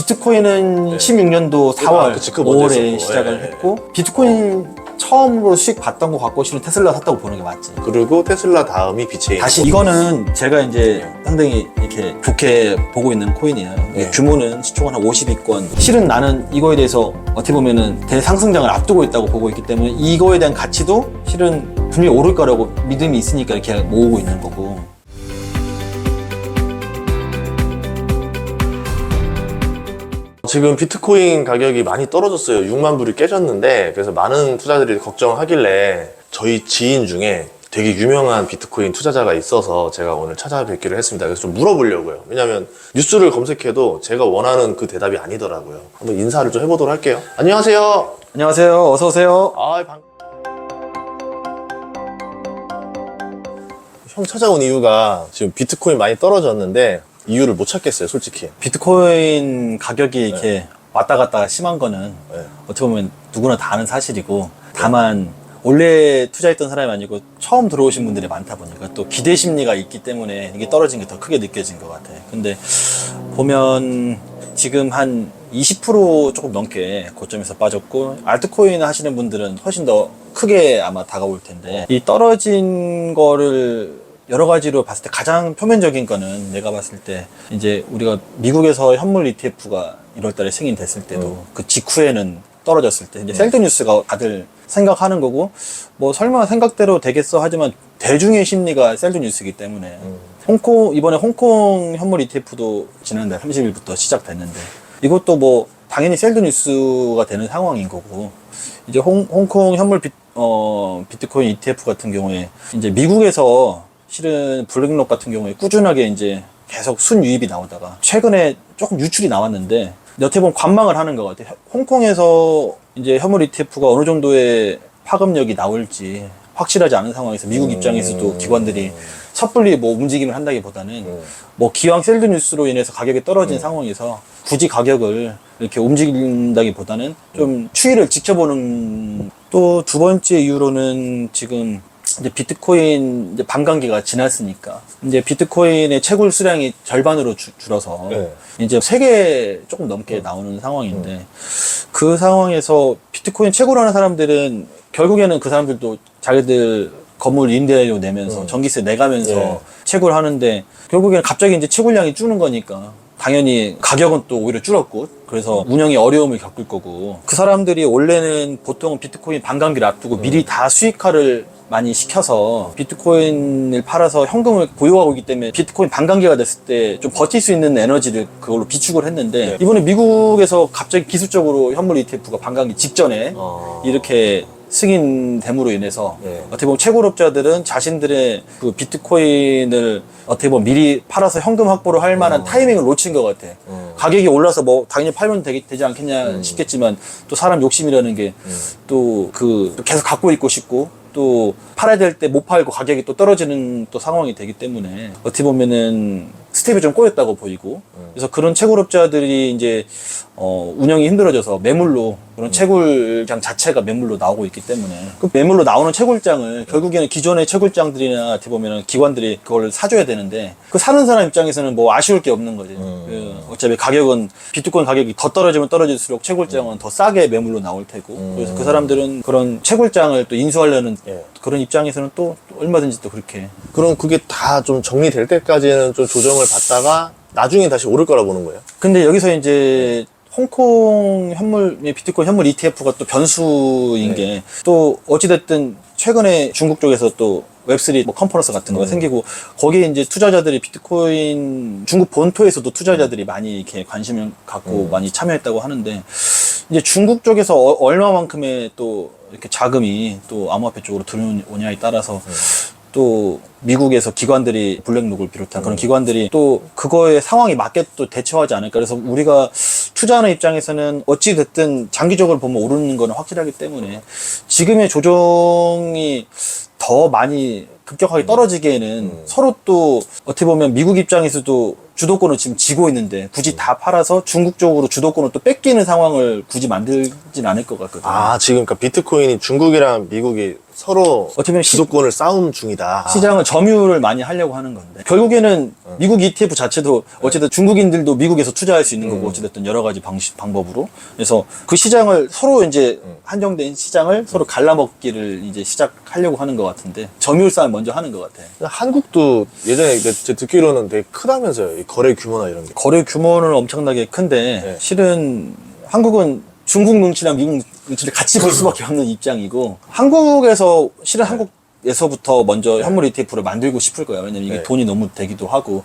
비트코인은 16년도 4월, 5월에 시작을 했고 비트코인 처음으로 수익 봤던 거 갖고 실은 테슬라 샀다고 보는 게 맞지. 그리고 테슬라 다음이 비체인. 다시 이거는 제가 이제 상당히 이렇게 좋게 보고 있는 코인이에요. 규모는 시총은 한 50위권. 실은 나는 이거에 대해서 어떻게 보면은 대상승장을 앞두고 있다고 보고 있기 때문에 이거에 대한 가치도 실은 분명히 오를 거라고 믿음이 있으니까 이렇게 모으고 있는 거고. 지금 비트코인 가격이 많이 떨어졌어요. 6만 불이 깨졌는데, 그래서 많은 투자들이 걱정하길래 저희 지인 중에 되게 유명한 비트코인 투자자가 있어서 제가 오늘 찾아뵙기로 했습니다. 그래서 좀 물어보려고요. 왜냐면 뉴스를 검색해도 제가 원하는 그 대답이 아니더라고요. 한번 인사를 좀 해보도록 할게요. 안녕하세요. 안녕하세요. 어서 오세요. 형 찾아온 이유가 지금 비트코인 많이 떨어졌는데 이유를 못 찾겠어요, 솔직히. 비트코인 가격이 이렇게 왔다 갔다 심한 거는 어떻게 보면 누구나 다 아는 사실이고, 다만 원래 투자했던 사람이 아니고 처음 들어오신 분들이 많다 보니까 또 기대 심리가 있기 때문에 이게 떨어진 게 더 크게 느껴진 것 같아요. 근데 보면 지금 한 20% 조금 넘게 고점에서 빠졌고, 알트코인 하시는 분들은 훨씬 더 크게 아마 다가올 텐데, 이 떨어진 거를 여러 가지로 봤을 때 가장 표면적인 거는 내가 봤을 때 이제 우리가 미국에서 현물 ETF가 1월 달에 승인됐을 때도 그 직후에는 떨어졌을 때 이제 셀드 뉴스가 다들 생각하는 거고, 뭐 설마 생각대로 되겠어 하지만 대중의 심리가 셀드 뉴스이기 때문에 이번에 홍콩 현물 ETF도 지난달 30일부터 시작됐는데 이것도 뭐 당연히 셀드 뉴스가 되는 상황인 거고, 이제 홍콩 현물 비트코인 ETF 같은 경우에 이제 미국에서 실은 블랙록 같은 경우에 꾸준하게 이제 계속 순유입이 나오다가 최근에 조금 유출이 나왔는데 어떻게 보면 관망을 하는 것 같아요. 홍콩에서 이제 현물 ETF가 어느 정도의 파급력이 나올지 확실하지 않은 상황에서 미국 입장에서도 기관들이 섣불리 뭐 움직임을 한다기보다는 뭐 기왕 셀드 뉴스로 인해서 가격이 떨어진 상황에서 굳이 가격을 이렇게 움직인다기보다는 좀 추이를 지켜보는. 또 두 번째 이유로는 지금 이제 비트코인 이제 반감기가 지났으니까 이제 비트코인의 채굴 수량이 절반으로 줄어서 이제 3개 조금 넘게 나오는 상황인데, 그 상황에서 비트코인 채굴하는 사람들은 결국에는 그 사람들도 자기들 건물 임대료 내면서 전기세 내가면서 채굴하는데, 결국에는 갑자기 이제 채굴량이 줄는 거니까 당연히 가격은 또 오히려 줄었고, 그래서 운영에 어려움을 겪을 거고, 그 사람들이 원래는 보통 비트코인 반감기를 앞두고 미리 다 수익화를 많이 시켜서 비트코인을 팔아서 현금을 보유하고 있기 때문에 비트코인 반감기가 됐을 때 좀 버틸 수 있는 에너지를 그걸로 비축을 했는데, 이번에 미국에서 갑자기 기술적으로 현물 ETF가 반감기 직전에 이렇게 승인됨으로 인해서 어떻게 보면 채굴업자들은 자신들의 그 비트코인을 어떻게 보면 미리 팔아서 현금 확보를 할 만한 타이밍을 놓친 것 같아. 가격이 올라서 뭐 당연히 팔면 되지 않겠냐 싶겠지만, 또 사람 욕심이라는 게 또 계속 갖고 있고 싶고, 또 팔아야 될 때 못 팔고 가격이 또 떨어지는 또 상황이 되기 때문에 어떻게 보면은 스텝이 좀 꼬였다고 보이고, 그래서 그런 채굴업자들이 이제 운영이 힘들어져서 매물로, 그런 채굴장 자체가 매물로 나오고 있기 때문에 그 매물로 나오는 채굴장을 결국에는 기존의 채굴장들이나 어떻게 보면 기관들이 그걸 사줘야 되는데, 그 사는 사람 입장에서는 뭐 아쉬울 게 없는 거지. 어차피 가격은 비트코인 가격이 더 떨어지면 떨어질수록 채굴장은 더 싸게 매물로 나올 테고, 그래서 그 사람들은 그런 채굴장을 또 인수하려는 그런 입장에서는 또 얼마든지 또 그렇게. 그럼 그게 다 좀 정리될 때까지는 좀 조정을 받다가 나중에 다시 오를 거라 보는 거예요? 근데 여기서 이제 홍콩 비트코인 현물 ETF가 또 변수인 게, 또 어찌됐든 최근에 중국 쪽에서 또 웹3 뭐 컨퍼런스 같은 거 생기고, 거기에 이제 투자자들이 비트코인 중국 본토에서도 투자자들이 많이 이렇게 관심을 갖고 많이 참여했다고 하는데, 이제 중국 쪽에서 얼마만큼의 또 이렇게 자금이 또 암호화폐 쪽으로 들어오냐에 따라서 또 미국에서 기관들이 블랙록을 비롯한 그런 기관들이 또 그거에 상황에 맞게 또 대처하지 않을까. 그래서 우리가 투자하는 입장에서는 어찌 됐든 장기적으로 보면 오르는 거는 확실하기 때문에 지금의 조정이 더 많이 급격하게 떨어지기에는 서로 또 어떻게 보면 미국 입장에서도 주도권을 지금 쥐고 있는데 굳이 다 팔아서 중국 쪽으로 주도권을 또 뺏기는 상황을 굳이 만들진 않을 것 같거든요. 지금 그러니까 비트코인이 중국이랑 미국이 서로 어떻게 보면 주도권을 싸움 중이다. 시장은 점유를 많이 하려고 하는 건데 결국에는 미국 ETF 자체도 어쨌든 중국인들도 미국에서 투자할 수 있는 거고 어쨌든 여러 가지 방법으로 그래서 그 시장을 서로 이제 한정된 시장을 서로 갈라먹기를 이제 시작하려고 하는 것 같은데 점유율 싸움 먼저 하는 것 같아. 한국도 예전에 제가 듣기로는 되게 크다면서요. 이 거래 규모나 이런 게. 거래 규모는 엄청나게 큰데 네. 실은 한국은 중국 눈치랑 미국 눈치를 같이 볼 수밖에 없는 입장이고 한국에서 실은 한국에서부터 먼저 현물 ETF를 만들고 싶을 거야. 왜냐면 이게 네. 돈이 너무 되기도 하고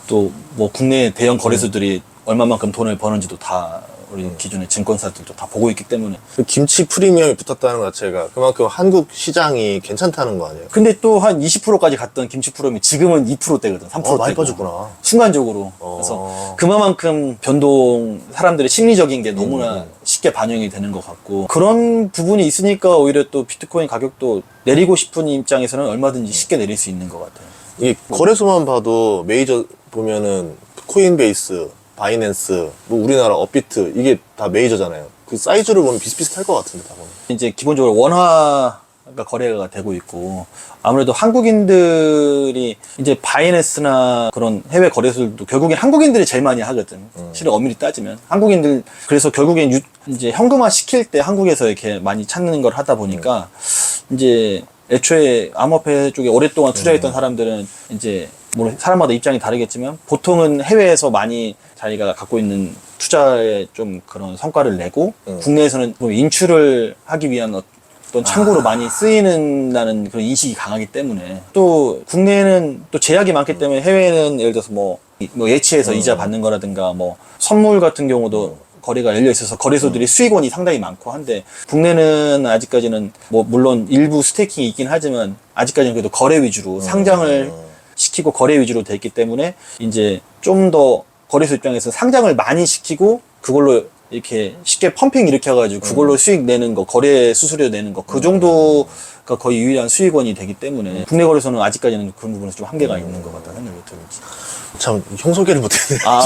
또 뭐 국내 대형 거래소들이 얼마만큼 돈을 버는지도 다 우리 기존의 증권사들도 다 보고 있기 때문에. 그 김치 프리미엄이 붙었다는 것 자체가 그만큼 한국 시장이 괜찮다는 거 아니에요? 근데 또 한 20%까지 갔던 김치 프로미 지금은 2%대거든. 3%대고. 많이 빠졌구나. 순간적으로. 그래서 그만큼 변동, 사람들의 심리적인 게 너무나 쉽게 반영이 되는 것 같고 그런 부분이 있으니까 오히려 또 비트코인 가격도 내리고 싶은 입장에서는 얼마든지 쉽게 내릴 수 있는 것 같아요. 이 거래소만 봐도 메이저 보면은 코인베이스, 바이낸스, 뭐 우리나라 업비트 이게 다 메이저잖아요. 그 사이즈를 보면 비슷비슷할 것 같은데 다 보면. 이제 기본적으로 원화가 거래가 되고 있고 아무래도 한국인들이 이제 바이낸스나 그런 해외 거래소들도 결국엔 한국인들이 제일 많이 하거든. 실은 엄밀히 따지면 한국인들 그래서 결국엔 이제 현금화 시킬 때 한국에서 이렇게 많이 찾는 걸 하다 보니까 이제 애초에 암호화폐 쪽에 오랫동안 투자했던 사람들은 이제 뭐 사람마다 입장이 다르겠지만 보통은 해외에서 많이 자기가 갖고 있는 투자에 좀 그런 성과를 내고 국내에서는 뭐 인출을 하기 위한 어떤 창구로 많이 쓰이는다는 그런 인식이 강하기 때문에 또 국내에는 또 제약이 많기 때문에 해외에는 예를 들어서 뭐 예치해서 이자 받는 거라든가 뭐 선물 같은 경우도 거래가 열려 있어서 거래소들이 수익원이 상당히 많고 한데 국내는 아직까지는 뭐 물론 일부 스테이킹이 있긴 하지만 아직까지는 그래도 거래 위주로 상장을 시키고 거래 위주로 돼 있기 때문에 이제 좀 더 거래소 입장에서 상장을 많이 시키고 그걸로 이렇게 쉽게 펌핑 일으켜가지고 그걸로 수익 내는 거, 거래 수수료 내는 거, 그 정도가 거의 유일한 수익원이 되기 때문에 국내 거래소는 아직까지는 그런 부분에서 좀 한계가 있는 것 같다는 생각이 들지. 참, 형 소개를 못했네. 아.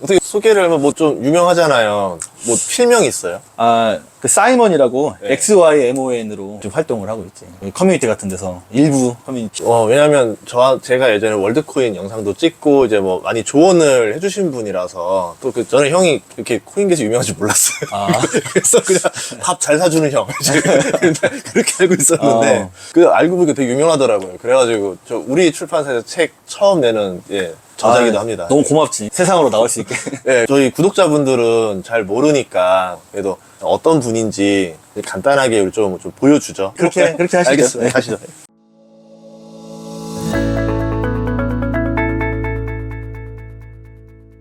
어떻게 소개를 하면 뭐 좀 유명하잖아요. 뭐 필명이 있어요? 그 사이먼이라고 네. XYMON으로 좀 활동을 하고 있지. 커뮤니티 같은 데서 일부 커뮤니티. 왜냐면 제가 예전에 월드코인 영상도 찍고 이제 뭐 많이 조언을 해주신 분이라서 또 저는 형이 이렇게 코인계에서 유명한 줄 몰랐어요. 그래서 그냥 밥 잘 사주는 형. 그렇게 알고 있었는데 그 알고 보니까 되게 유명하더라고요. 그래가지고 우리 출판사에서 책 처음 내는 저자기도 합니다. 너무 고맙지. 세상으로 나올 수 있게. 네, 저희 구독자분들은 잘 모르니까 그래도 어떤 분인지 간단하게 좀 보여주죠. 그렇게 하시죠. 알겠어요. 네. 가시죠.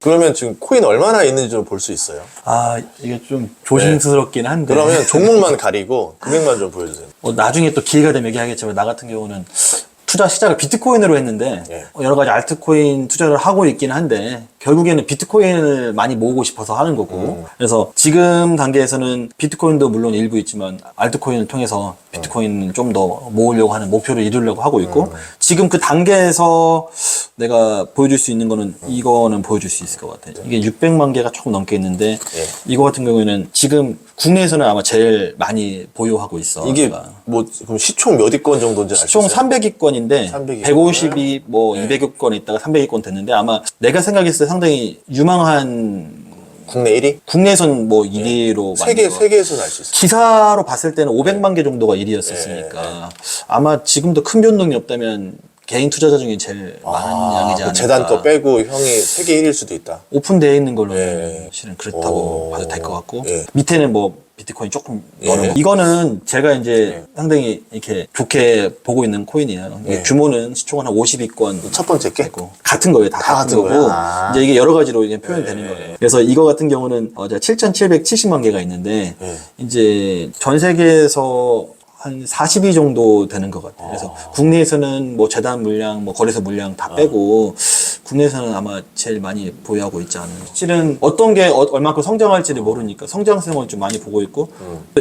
그러면 지금 코인 얼마나 있는지 좀 볼 수 있어요? 이게 좀 조심스럽긴 한데. 그러면 종목만 가리고 금액만 좀 보여주세요. 나중에 또 기회가 되면 얘기하겠지만 나 같은 경우는 투자 시작을 비트코인으로 했는데 예. 여러 가지 알트코인 투자를 하고 있긴 한데 결국에는 비트코인을 많이 모으고 싶어서 하는 거고 그래서 지금 단계에서는 비트코인도 물론 일부 있지만 알트코인을 통해서 비트코인을 좀 더 모으려고 하는 목표를 이루려고 하고 있고 지금 그 단계에서 내가 보여줄 수 있는 거는 이거는 보여줄 수 있을 것 같아요. 이게 600만 개가 조금 넘게 있는데 이거 같은 경우에는 지금 국내에서는 아마 제일 많이 보유하고 있어. 이게 제가. 뭐 그럼 시총 몇 위권 정도인지 알 수 총 있어요? 300위권인데 300위 150위 뭐 200위권 있다가 300위권 됐는데 아마 내가 생각했을 때 상당히 유망한 국내 1위? 국내에선 뭐 1위로 세계에서는 알 수 있어요. 기사로 봤을 때는 500만 개 정도가 1위였었으니까 아마 지금도 큰 변동이 없다면 개인 투자자 중에 제일 많은 양이지 않을까. 그 재단 거 빼고 형이 세계 1위일 수도 있다. 오픈되어 있는 걸로는 예. 실은 그렇다고 오. 봐도 될 것 같고 예. 밑에는 뭐 비트코인 조금 예. 어려워. 이거는 제가 이제 상당히 이렇게 좋게 보고 있는 코인이에요. 이게 예. 규모는 시총은 한 50위권 첫 번째 게? 되고 같은 거예요. 다 같은 같은 거고 거예요? 아. 이제 이게 여러 가지로 이제 표현이 되는 거예요. 그래서 이거 같은 경우는 7,770만 개가 있는데 이제 전 세계에서 한 40위 정도 되는 것 같아요. 그래서 국내에서는 뭐 재단 물량, 뭐 거래소 물량 다 빼고 국내에서는 아마 제일 많이 보유하고 있지 않나. 실은 어떤 게 얼마큼 성장할지를 모르니까 성장성을 좀 많이 보고 있고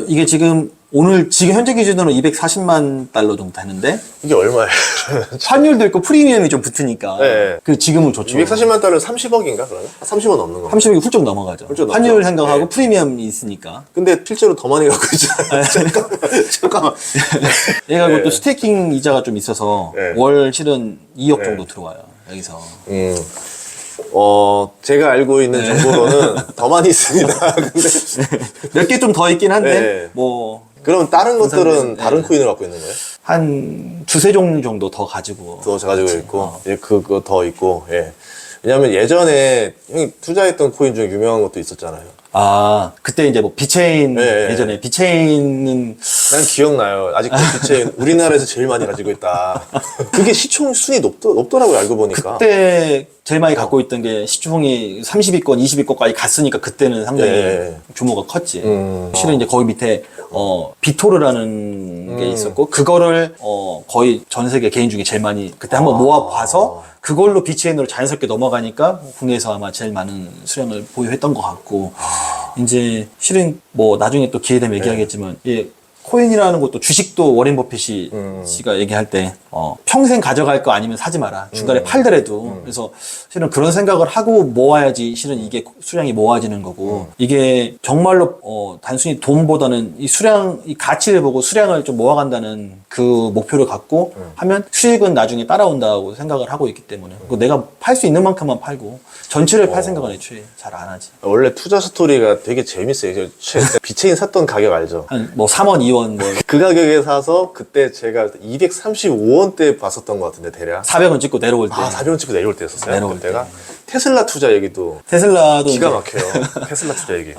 이게 지금 오늘 지금 현재 기준으로 240만 달러 정도 되는데 이게 얼마예요? 환율도 있고 프리미엄이 좀 붙으니까 네. 그 지금은 좋죠. 240만 달러는 30억인가 그러면? 30억 넘는 거. 30억이 훌쩍 넘어가죠. 훌쩍 환율 넘죠. 생각하고 네. 프리미엄이 있으니까. 근데 실제로 더 많이 갖고 있잖아요. 잠깐만. 얘가 네. 또 스테이킹 이자가 좀 있어서 네. 월 실은 2억 네. 정도 들어와요. 여기서. 제가 알고 있는 정보로는 더 많이 있습니다. 근데 몇 개 좀 더 있긴 한데 네. 뭐 그럼 다른 것들은 네. 다른 코인을 갖고 있는 거예요? 한 두세 종류 정도 더 가지고. 더 가지고 있고, 예, 그거 더 있고, 예. 왜냐면 예전에 형이 투자했던 코인 중에 유명한 것도 있었잖아요. 아, 그때 이제 뭐 비체인 네. 예전에 비체인은 난 기억나요. 아직도 비체인 우리나라에서 제일 많이 가지고 있다. 그게 시총 순위 높더라고요, 알고 보니까. 그때 제일 많이 갖고 있던 게 시총이 30위권, 20위권까지 갔으니까 그때는 상당히 예. 규모가 컸지. 실은 이제 거기 밑에 비토르라는 게 있었고 그거를 거의 전 세계 개인 중에 제일 많이 그때 한번 모아봐서 그걸로 비체인으로 자연스럽게 넘어가니까 국내에서 아마 제일 많은 수량을 보유했던 것 같고 이제 실은 뭐 나중에 또 기회 되면 얘기하겠지만 예. 코인이라는 것도 주식도 워렌 버핏이 씨가 얘기할 때 평생 가져갈 거 아니면 사지 마라. 중간에 팔더라도. 그래서 실은 그런 생각을 하고 모아야지 실은 이게 수량이 모아지는 거고 이게 정말로 단순히 돈보다는 이 수량, 이 가치를 보고 수량을 좀 모아간다는 그 목표를 갖고 하면 수익은 나중에 따라온다고 생각을 하고 있기 때문에 내가 팔 수 있는 만큼만 팔고 전체를 팔 생각은 애초에 잘 안 하지. 원래 투자 스토리가 되게 재밌어요. 비체인 샀던 가격 알죠? 한 뭐 3원, 2원 뭐 그 가격에 사서 그때 제가 235원대 봤었던 것 같은데 대략 400원 찍고 내려올 때. 400원 찍고 내려올 때였었어요. 내려올 그때가 때. 테슬라 투자 얘기도 테슬라도 기가 이제 막혀요. 테슬라 투자 얘기.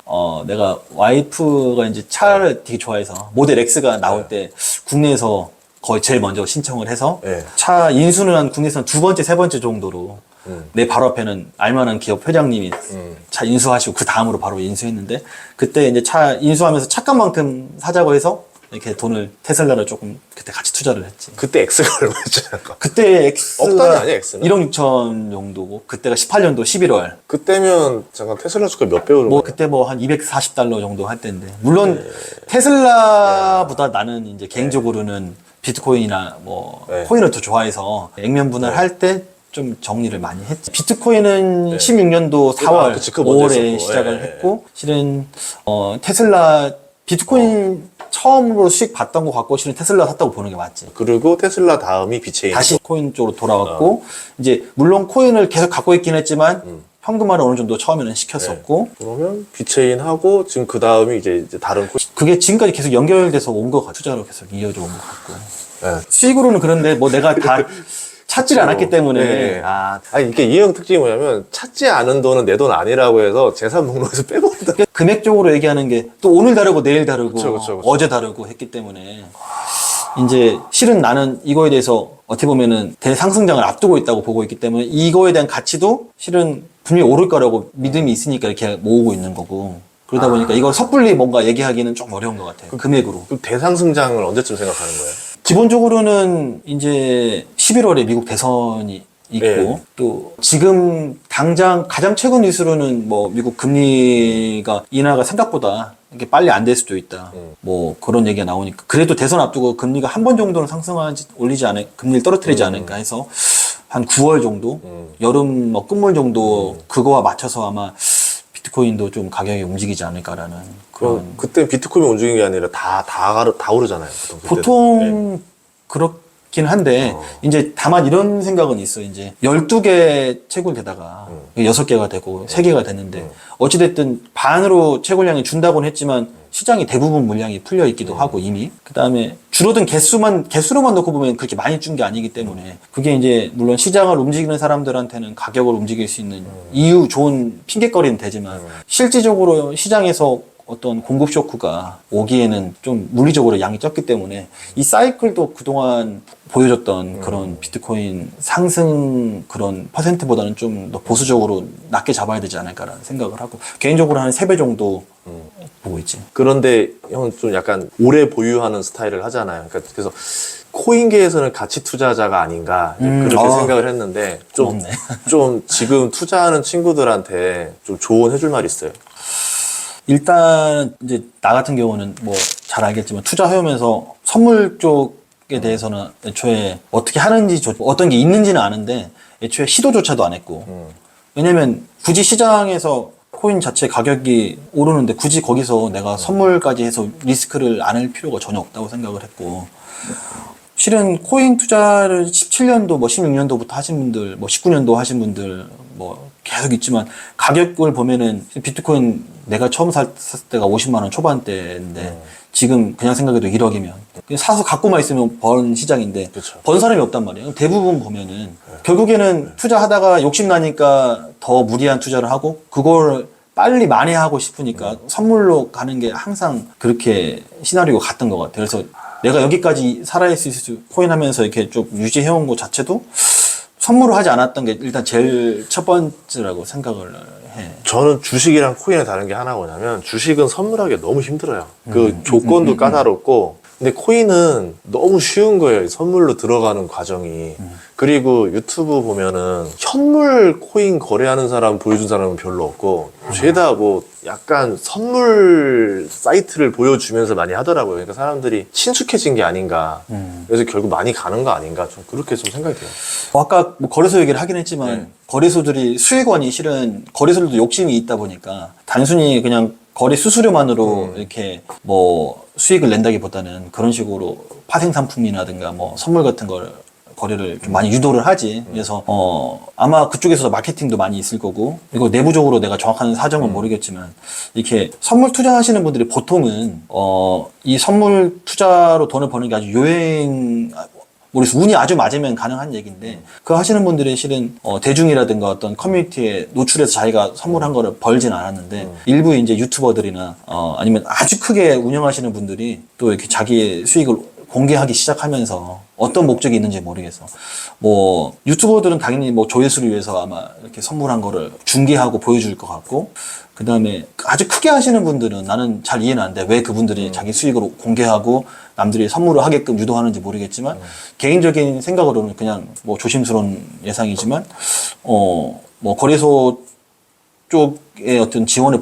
내가 와이프가 이제 차를 되게 좋아해서 모델 X가 나올 때 국내에서 거의 제일 먼저 신청을 해서 네. 차 인수는 한 국내에서 한 두 번째, 세 번째 정도로 내 바로 앞에는 알만한 기업 회장님이 차 인수하시고 그 다음으로 바로 인수했는데 그때 이제 차 인수하면서 차값만큼 사자고 해서 이렇게 돈을 테슬라를 조금 그때 같이 투자를 했지. 그때 X가 얼마였잖아요. 그때 X가 억 단위 아니야, X는? 1억 6천 정도고 그때가 18년도 11월. 그때면 잠깐 테슬라 주가 몇 배로 뭐 그때 뭐 한 240달러 정도 할 때인데 물론 테슬라보다 나는 이제 개인적으로는 비트코인이나 뭐 네. 코인을 더 좋아해서 액면 분할할 때 좀 정리를 많이 했지. 비트코인은 16년도 4월, 그치, 그거 먼저 5월에 했었고. 시작을 네. 했고 실은 테슬라 비트코인 처음으로 수익 봤던 것 같고 실은 테슬라 샀다고 보는 게 맞지. 그리고 테슬라 다음이 비체인. 다시 코인 쪽으로 돌아왔고 이제 물론 코인을 계속 갖고 있긴 했지만 현금화를 어느 정도 처음에는 시켰었고 그러면 비체인하고 지금 그 다음이 이제 다른 코인. 그게 지금까지 계속 연결돼서 온 것 같아. 투자로 계속 이어져 온 것 같고. 네. 수익으로는 그런데 뭐 내가 다 찾질 않았기 때문에 네. 아, 아니 이게 이 형 특징이 뭐냐면 찾지 않은 돈은 내 돈 아니라고 해서 재산 목록에서 빼버린다. 금액적으로 얘기하는 게 또 오늘 다르고 내일 다르고 그쵸. 어제 다르고 했기 때문에 이제 실은 나는 이거에 대해서 어떻게 보면은 대상승장을 앞두고 있다고 보고 있기 때문에 이거에 대한 가치도 실은 분명히 오를 거라고 믿음이 있으니까 이렇게 모으고 있는 거고 그러다 보니까 이걸 섣불리 뭔가 얘기하기는 좀 어려운 것 같아요. 금액으로. 그럼 대상승장을 언제쯤 생각하는 거예요? 기본적으로는 이제 11월에 미국 대선이 있고 네. 또 지금 당장 가장 최근 뉴스로는 뭐 미국 금리가 인하가 생각보다 이게 빨리 안 될 수도 있다. 뭐 그런 얘기가 나오니까 그래도 대선 앞두고 금리가 한 번 정도는 상승하지 올리지 않을 금리를 떨어뜨리지 않을까 해서 한 9월 정도 여름 뭐 끝물 정도 그거와 맞춰서 아마 비트코인도 좀 가격이 움직이지 않을까라는 그런. 그럼 그때 비트코인 움직이는 게 아니라 다 오르잖아요. 보통 네. 그렇긴 한데 이제 다만 이런 생각은 있어. 이제 12개 채굴되다가 6개가 되고 3개가 됐는데 어찌됐든 반으로 채굴량이 준다고는 했지만 시장이 대부분 물량이 풀려 있기도 하고 이미 그다음에 줄어든 개수로만 놓고 보면 그렇게 많이 준 게 아니기 때문에 그게 이제 물론 시장을 움직이는 사람들한테는 가격을 움직일 수 있는 이유 좋은 핑계거리는 되지만 실질적으로 시장에서 어떤 공급 쇼크가 오기에는 좀 물리적으로 양이 적기 때문에 이 사이클도 그동안 보여줬던 그런 비트코인 상승 그런 퍼센트보다는 좀 더 보수적으로 낮게 잡아야 되지 않을까라는 생각을 하고 개인적으로 한 3배 정도 보고 있지. 그런데 형은 좀 약간 오래 보유하는 스타일을 하잖아요. 그러니까 그래서 코인계에서는 가치 투자자가 아닌가 그렇게 생각을 했는데 고맙네. 좀 지금 투자하는 친구들한테 좀 조언해줄 말 있어요. 일단 이제 나 같은 경우는 뭐 잘 알겠지만 투자해오면서 선물 쪽에 대해서는 애초에 어떻게 하는지 어떤 게 있는지는 아는데 애초에 시도조차도 안 했고 왜냐면 굳이 시장에서 코인 자체 가격이 오르는데 굳이 거기서 내가 선물까지 해서 리스크를 안 할 필요가 전혀 없다고 생각을 했고 실은 코인 투자를 17년도 뭐 16년도부터 하신 분들 뭐 19년도 하신 분들 뭐 계속 있지만 가격을 보면은 비트코인 내가 처음 샀을 때가 50만 원 초반대인데 지금 그냥 생각해도 1억이면 그냥 사서 갖고만 있으면 번 시장인데 그쵸. 번 사람이 없단 말이에요. 대부분 보면은 결국에는 투자하다가 욕심나니까 더 무리한 투자를 하고 그걸 빨리 만회하고 싶으니까 선물로 가는 게 항상 그렇게 시나리오가 같던 것 같아요. 그래서 내가 여기까지 살아있을 수 코인 하면서 이렇게 좀 유지해온 것 자체도 선물을 하지 않았던 게 일단 제일 첫 번째라고 생각을 해. 저는 주식이랑 코인의 다른 게 하나 뭐냐면 주식은 선물하기 너무 힘들어요. 그 조건도 까다롭고 근데 코인은 너무 쉬운 거예요. 선물로 들어가는 과정이. 그리고 유튜브 보면은 현물 코인 거래하는 사람 보여준 사람은 별로 없고 죄다 뭐 약간 선물 사이트를 보여주면서 많이 하더라고요. 그러니까 사람들이 친숙해진 게 아닌가. 그래서 결국 많이 가는 거 아닌가. 좀 그렇게 좀 생각이 돼요. 아까 뭐 거래소 얘기를 하긴 했지만 거래소들이 수익원이 실은 거래소들도 욕심이 있다 보니까 단순히 그냥 거래 수수료만으로 이렇게 뭐 수익을 낸다기보다는 그런 식으로 파생 상품이라든가 뭐 선물 같은 걸 거래를 좀 많이 유도를 하지. 그래서 아마 그쪽에서도 마케팅도 많이 있을 거고 이거 내부적으로 내가 정확한 사정은 모르겠지만 이렇게 선물 투자하시는 분들이 보통은 이 선물 투자로 돈을 버는 게 아주 모르겠어. 운이 아주 맞으면 가능한 얘기인데 그거 하시는 분들이 실은 대중이라든가 어떤 커뮤니티에 노출해서 자기가 선물한 거를 벌진 않았는데 일부 이제 유튜버들이나 아니면 아주 크게 운영하시는 분들이 또 이렇게 자기의 수익을 공개하기 시작하면서 어떤 목적이 있는지 모르겠어. 뭐 유튜버들은 당연히 뭐 조회수를 위해서 아마 이렇게 선물한 거를 중계하고 보여줄 것 같고 그 다음에 아주 크게 하시는 분들은 나는 잘 이해는 안 돼. 왜 그분들이 자기 수익을 공개하고 남들이 선물을 하게끔 유도하는지 모르겠지만 개인적인 생각으로는 그냥 뭐 조심스러운 예상이지만 뭐 거래소 쪽에 어떤 지원을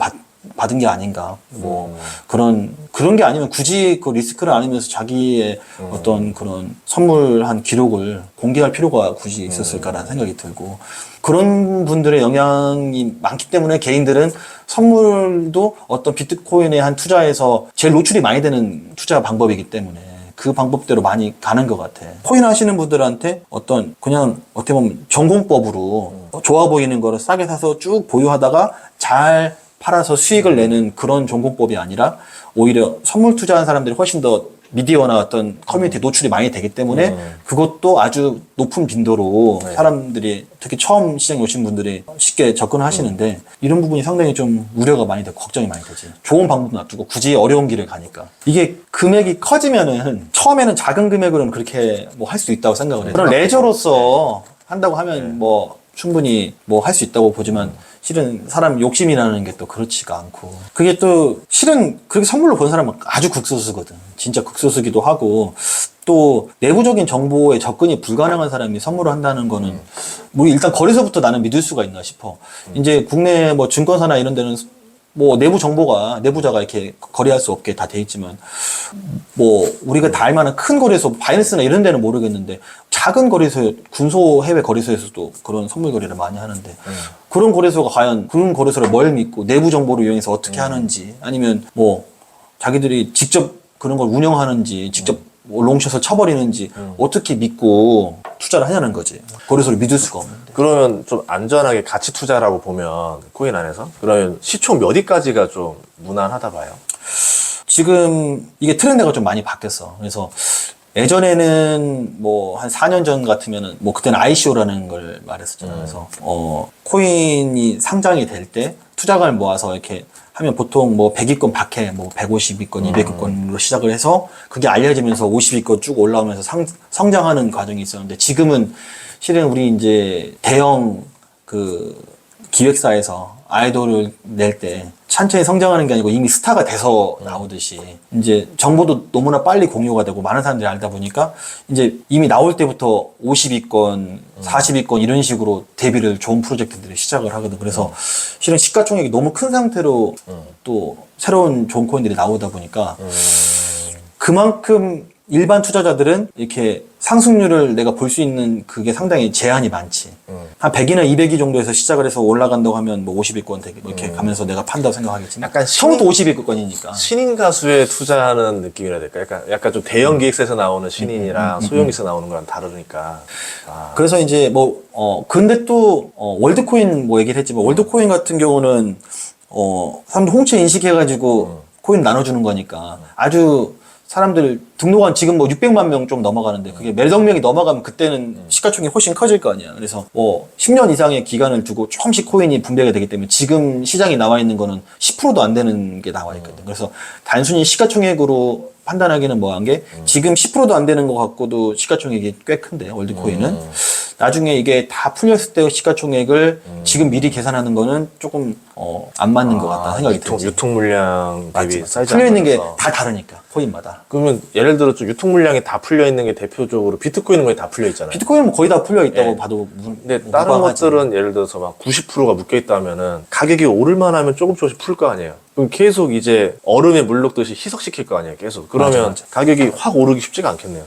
받은 게 아닌가. 뭐 그런 게 아니면 굳이 그 리스크를 안으면서 자기의 어떤 그런 선물한 기록을 공개할 필요가 굳이 있었을까라는 생각이 들고 그런 분들의 영향이 많기 때문에 개인들은 선물도 어떤 비트코인에 한 투자에서 제일 노출이 많이 되는 투자 방법이기 때문에 그 방법대로 많이 가는 것 같아. 코인 하시는 분들한테 어떤 그냥 어떻게 보면 전공법으로 좋아 보이는 거를 싸게 사서 쭉 보유하다가 잘 팔아서 수익을 내는 그런 전공법이 아니라 오히려 선물 투자한 사람들이 훨씬 더 미디어나 어떤 커뮤니티 노출이 많이 되기 때문에 그것도 아주 높은 빈도로 사람들이 특히 처음 시장에 오신 분들이 쉽게 접근하시는데 이런 부분이 상당히 좀 우려가 많이 되고 걱정이 많이 되지. 좋은 방법 놔두고 굳이 어려운 길을 가니까. 이게 금액이 커지면은 처음에는 작은 금액으로는 그렇게 뭐 할 수 있다고 생각을 해요. 그런 레저로서 한다고 하면 뭐 충분히 뭐 할 수 있다고 보지만 실은 사람 욕심이라는 게 또 그렇지가 않고 그게 또 실은 그렇게 선물로 본 사람은 아주 극소수거든. 진짜 극소수기도 하고 또 내부적인 정보에 접근이 불가능한 사람이 선물을 한다는 거는 뭐 일단 거래소부터 나는 믿을 수가 있나 싶어. 이제 국내 뭐 증권사나 이런 데는 뭐 내부 정보가 내부자가 이렇게 거래할 수 없게 다 돼 있지만 뭐 우리가 다 알만한 큰 거래소 바이낸스나 이런 데는 모르겠는데 작은 거래소 군소 해외 거래소에서도 그런 선물 거래를 많이 하는데 그런 거래소가 과연 그런 거래소를 뭘 믿고 내부 정보를 이용해서 어떻게 하는지 아니면 뭐 자기들이 직접 그런 걸 운영하는지 직접 뭐 롱숏을 쳐버리는지 어떻게 믿고 투자를 하냐는 거지. 거래소를 믿을 수가 없는데. 그러면 좀 안전하게 가치 투자라고 보면 코인 안에서 그러면 시총 몇 위까지가 좀 무난하다 봐요? 지금 이게 트렌드가 좀 많이 바뀌었어. 그래서 예전에는 뭐 한 4년 전 같으면은 뭐 그때는 ICO라는 걸 말했었잖아요. 그래서 코인이 상장이 될 때 투자금을 모아서 이렇게 하면 보통 뭐 100위권 박해, 뭐 150위권, 200위권으로 시작을 해서 그게 알려지면서 50위권 쭉 올라오면서 성장하는 과정이 있었는데 지금은 실은 우리 이제 대형 그 기획사에서 아이돌을 낼 때 천천히 성장하는 게 아니고 이미 스타가 돼서 나오듯이 이제 정보도 너무나 빨리 공유가 되고 많은 사람들이 알다 보니까 이제 이미 나올 때부터 50위권, 40위권 이런 식으로 데뷔를 좋은 프로젝트들이 시작을 하거든. 그래서 실은 시가총액이 너무 큰 상태로 또 새로운 좋은 코인들이 나오다 보니까 그만큼 일반 투자자들은 이렇게 상승률을 내가 볼 수 있는 그게 상당히 제한이 많지. 한 100이나 200이 정도에서 시작을 해서 올라간다고 하면 뭐 50위권 되게 이렇게 가면서 내가 판다고 생각하겠지만 약간 처음부터 50위권이니까. 신인 가수에 투자하는 느낌이라 해야 될까? 약간 좀 대형 기획사에서 나오는 신인이랑 소형 기획사 나오는 거랑 다르니까. 그래서 이제 근데 또 월드코인 뭐 얘기를 했지만 월드코인 같은 경우는 사람들 홍채 인식해가지고 코인 나눠주는 거니까 아주 사람들 등록한 지금 뭐 600만 명 좀 넘어가는데 그게 몇억 명이 넘어가면 그때는 시가총액이 훨씬 커질 거 아니야. 그래서 10년 이상의 기간을 두고 조금씩 코인이 분배가 되기 때문에 지금 시장에 나와 있는 거는 10%도 안 되는 게 나와 있거든. 그래서 단순히 시가총액으로 판단하기는 뭐한 게 지금 10%도 안 되는 것 같고도 시가총액이 꽤 큰데 월드코인은 나중에 이게 다 풀렸을 때 시가총액을 지금 미리 계산하는 거는 조금 안 맞는 것 같다 생각이 들지. 유통 물량 대비 사이즈 풀려 있는 게 안 맞아서. 다 다르니까 코인마다. 그러면 예를 들어 좀 유통 물량이 다 풀려 있는 게 대표적으로 비트코인은 거의 다 풀려 있잖아요. 비트코인은 거의 다 풀려 있다고 네. 봐도 근데 다른 것들은 예를 들어서 막 90%가 묶여 있다면은 가격이 오를만 하면 조금씩 풀 거 아니에요. 그럼 계속 이제 얼음에 물 넣듯이 희석시킬 거 아니에요. 계속. 그러면 맞아. 가격이 확 오르기 쉽지가 않겠네요.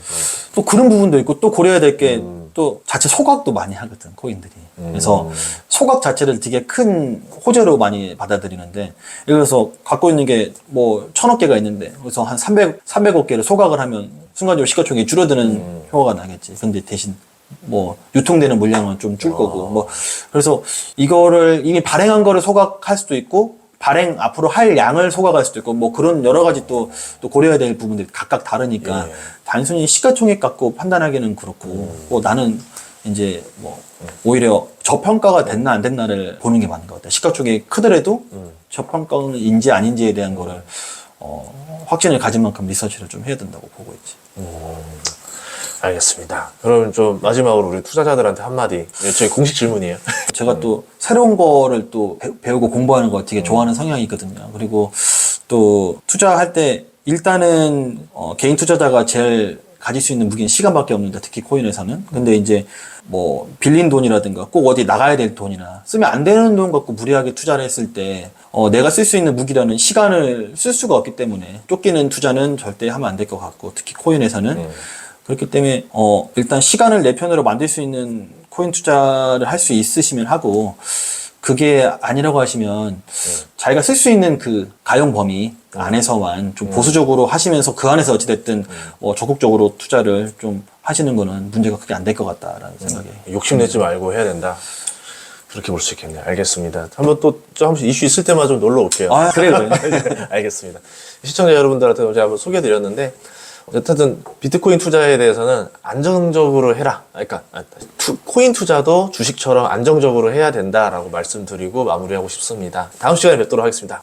또 그런 부분도 있고 또 고려해야 될 게 또 자체 소각도 많이 하거든 코인들이. 그래서 소각 자체를 되게 큰 호재로 많이 받아들이는데 예를 들어서 갖고 있는 게 뭐 1000억 개가 있는데 그래서 한 300억 개를 소각을 하면 순간적으로 시가총액이 줄어드는 효과가 나겠지. 근데 대신 뭐 유통되는 물량은 좀 줄 거고 뭐 그래서 이거를 이미 발행한 거를 소각할 수도 있고 발행 앞으로 할 양을 소각할 수도 있고 뭐 그런 여러 가지 또 고려해야 될 부분들이 각각 다르니까 단순히 시가총액 갖고 판단하기는 그렇고 뭐 나는 이제 뭐 오히려 저평가가 됐나 안 됐나를 보는 게 맞는 것 같아요. 시가총액이 크더라도 저평가인지 아닌지에 대한 거를 확신을 가진 만큼 리서치를 좀 해야 된다고 보고 있지. 알겠습니다. 그럼 좀 마지막으로 우리 투자자들한테 한마디. 저희 공식 질문이에요. 제가 또 새로운 거를 또 배우고 공부하는 거 되게 좋아하는 성향이 있거든요. 그리고 또 투자할 때 일단은 개인 투자자가 제일 가질 수 있는 무기는 시간밖에 없는데 특히 코인에서는. 근데 이제 뭐 빌린 돈이라든가 꼭 어디 나가야 될 돈이나 쓰면 안 되는 돈 갖고 무리하게 투자를 했을 때 내가 쓸 수 있는 무기라는 시간을 쓸 수가 없기 때문에 쫓기는 투자는 절대 하면 안 될 것 같고 특히 코인에서는 그렇기 때문에 일단 시간을 내 편으로 만들 수 있는 코인 투자를 할 수 있으시면 하고 그게 아니라고 하시면 자기가 쓸 수 있는 그 가용 범위 안에서만 좀 보수적으로 하시면서 그 안에서 어찌됐든 적극적으로 투자를 좀 하시는 거는 문제가 크게 안 될 것 같다라는 생각이. 욕심내지 말고 해야 된다. 그렇게 볼 수 있겠네요. 알겠습니다. 한번 한 번씩 이슈 있을 때마다 좀 놀러 올게요. 아, 그래요. 알겠습니다. 시청자 여러분들한테 제가 한번 소개해드렸는데 어쨌든 비트코인 투자에 대해서는 안정적으로 해라. 그러니까 코인 투자도 주식처럼 안정적으로 해야 된다라고 말씀드리고 마무리하고 싶습니다. 다음 시간에 뵙도록 하겠습니다.